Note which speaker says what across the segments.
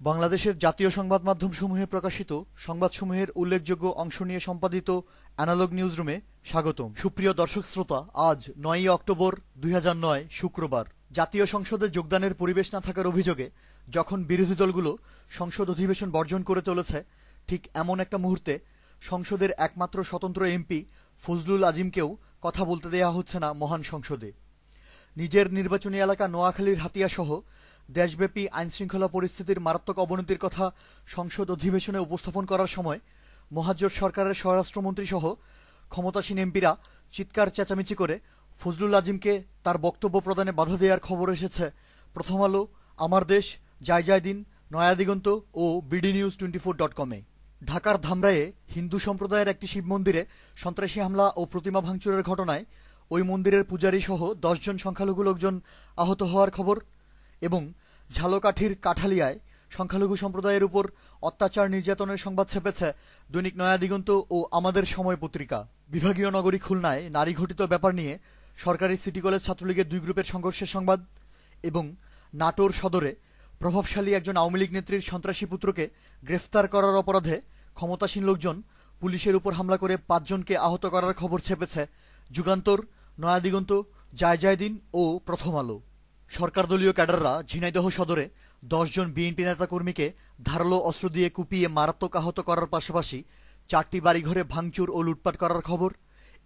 Speaker 1: বাংলাদেশের জাতীয় সংবাদ মাধ্যমসমূহে প্রকাশিত সংবাদসমূহের উল্লেখযোগ্য অংশ নিয়ে সম্পাদিত অ্যানালগ নিউজরুমে স্বাগতম। সুপ্রিয় দর্শক শ্রোতা, আজ ৯ই অক্টোবর ২০০৯ শুক্রবার। জাতীয় সংসদে যোগদানের পরিবেশ না থাকার অভিযোগে যখন বিরোধী দলগুলো সংসদ অধিবেশন বর্জন করে চলেছে, ঠিক এমন একটা মুহূর্তে সংসদের একমাত্র স্বতন্ত্র এমপি ফজলুল আজিমকেও কথা বলতে দেয়া হচ্ছে না মহান সংসদে। নিজের নির্বাচনী এলাকা নোয়াখালীর হাতিয়াসহ দেশব্যাপী আইনশৃঙ্খলা পরিস্থিতির মারাত্মক অবনতির কথা সংসদ অধিবেশনে উপস্থাপন করার সময় মহাজোট সরকারের স্বরাষ্ট্রমন্ত্রী সহ ক্ষমতাসীন এমপিরা চিৎকার চেঁচামেচি করে ফজলুল আজিমকে তার বক্তব্য প্রদানে বাধা দেওয়ার খবর এসেছে প্রথম আলো, আমার দেশ, জয় দিন, নয়াদিগন্ত ও bdnews24.com-এ। ঢাকার ধামরাইয়ে হিন্দু সম্প্রদায়ের একটি শিব মন্দিরে সন্ত্রাসী হামলা ও প্রতিমা ভাঙচুরের ঘটনায় ওই মন্দিরের পূজারী সহ ১০ জন সংখ্যালঘু লোকজন আহত হওয়ার খবর এবং ঝালকাঠির কাঠালিয়ায় সংখ্যালঘু সম্প্রদায়ের উপর অত্যাচার নির্যাতনের সংবাদ ছেপেছে দৈনিক নয়াদিগন্ত ও আমাদের সময় পত্রিকা। বিভাগীয় নগরী খুলনায় নারী ঘটিত ব্যাপার নিয়ে সরকারি সিটি কলেজ ছাত্রলীগের ২ গ্রুপের সংঘর্ষের সংবাদ এবং নাটোর সদরে প্রভাবশালী একজন আওয়ামী লীগ নেত্রীর সন্ত্রাসী পুত্রকে গ্রেফতার করার অপরাধে ক্ষমতাসীন লোকজন পুলিশের উপর হামলা করে ৫ জনকে আহত করার খবর ছেপেছে যুগান্তর, নয়াদিগন্ত, জয় দিন ও প্রথম আলো। সরকার দলীয় ক্যাডাররা ঝিনাইদহ সদরে ১০ জন বিএনপি নেতাকর্মীকে ধারালো অস্ত্র দিয়ে কুপিয়ে মারাত্মক আহত করার পাশাপাশি ৪টি বাড়িঘরে ভাঙচুর ও লুটপাট করার খবর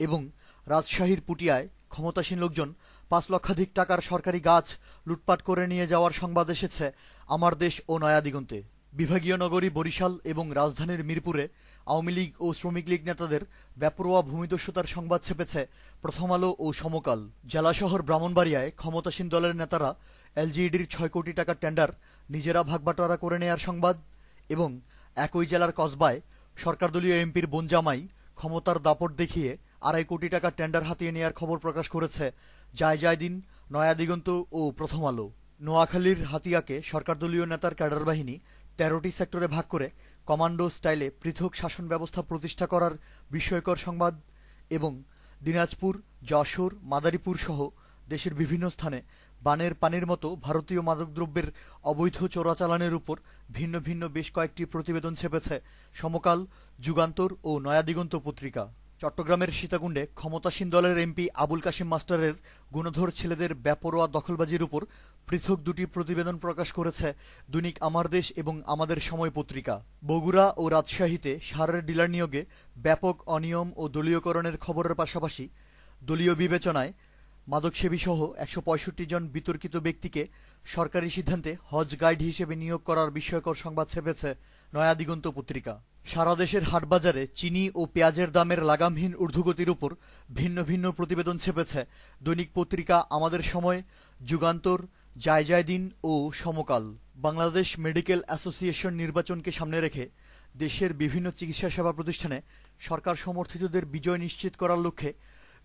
Speaker 1: এবং রাজশাহীর পুটিয়ায় ক্ষমতাসীন লোকজন ৫ লক্ষাধিক টাকার সরকারি গাছ লুটপাট করে নিয়ে যাওয়ার সংবাদ এসেছে আমার দেশ ও নয়াদিগন্তে। বিভাগীয় নগরী বরিশাল এবং রাজধানীর মিরপুরে আওয়ামী লীগ ও শ্রমিক লীগ নেতাদের বেপরোয়া ভূমিদস্যুতার সংবাদ ছেপেছে প্রথম আলো ও সমকাল। জেলা শহর ব্রাহ্মণবাড়িয়ায় ক্ষমতাসীন দলের নেতারা এলজিইডির ৬ কোটি টাকার টেন্ডার নিজেরা ভাগবাটোয়ারা করে নেয়ার সংবাদ এবং একই জেলার কসবায় সরকারদলীয় এমপির বোন জামাই ক্ষমতার দাপট দেখিয়ে ২.৫ কোটি টাকার টেন্ডার হাতিয়ে নেয়ার খবর প্রকাশ করেছে জয় দিন, নয়াদিগন্ত ও প্রথম আলো। নোয়াখালীর হাতিয়াকে সরকারদলীয় নেতার ক্যাডার বাহিনী ১৩টি সেক্টরে ভাগ করে কমান্ডো স্টাইলে পৃথক শাসন ব্যবস্থা প্রতিষ্ঠা করার বিস্ময়কর সংবাদ এবং দিনাজপুর, যশোর, মাদারীপুর সহ দেশের বিভিন্ন স্থানে বানের পানির মতো ভারতীয় মাদকদ্রব্যের অবৈধ চোরাচালানের উপর ভিন্ন ভিন্ন বেশ কয়েকটি প্রতিবেদন ছেপেছে সমকাল, যুগান্তর ও নয়াদিগন্ত পত্রিকা। চট্টগ্রামের সীতাকুণ্ডে ক্ষমতাসীন দলের এমপি আবুল কাশেম মাস্টারের গুণধর ছেলেদের বেপরোয়া দখলবাজির উপর পৃথক ২টি প্রতিবেদন প্রকাশ করেছে দৈনিক আমার দেশ এবং আমাদের সময় পত্রিকা। বগুড়া ও রাজশাহীতে সারের ডিলার নিয়োগে ব্যাপক অনিয়ম ও দলীয়করণের খবরের পাশাপাশি দলীয় বিবেচনায় মাদকসেবী সহ ১৬৫ জন বিতর্কিত ব্যক্তিকে সরকারি সিদ্ধান্তে হজ গাইড হিসেবে নিয়োগ করার বিস্ময়কর সংবাদ ছেপেছে নয়াদিগন্ত পত্রিকা। সারা দেশের হাটবাজারে চিনি ও পেঁয়াজের দামের লাগামহীন ঊর্ধ্বগতির উপর ভিন্ন ভিন্ন প্রতিবেদন ছেপেছে দৈনিক পত্রিকা আমাদের সময়, যুগান্তর, জয় দিন ও সমকাল। বাংলাদেশ মেডিকেল অ্যাসোসিয়েশন নির্বাচনকে সামনে রেখে দেশের বিভিন্ন চিকিৎসা সেবা প্রতিষ্ঠানে সরকার সমর্থিতদের বিজয় নিশ্চিত করার লক্ষ্যে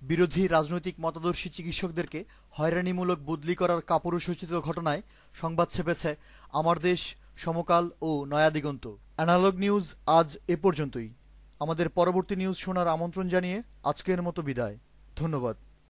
Speaker 1: বিরোধী রাজনৈতিক মতাদর্শী চিকিৎসকদেরকে হয়রানিমূলক বদলি করার কাপুরুষোচিত ঘটনায় সংবাদ ছেপেছে আমার দেশ, সমকাল ও নয়াদিগন্ত। অ্যানালগ নিউজ আজ এ পর্যন্তই। আমাদের পরবর্তী নিউজ শোনার আমন্ত্রণ জানিয়ে আজকের মতো বিদায়। ধন্যবাদ।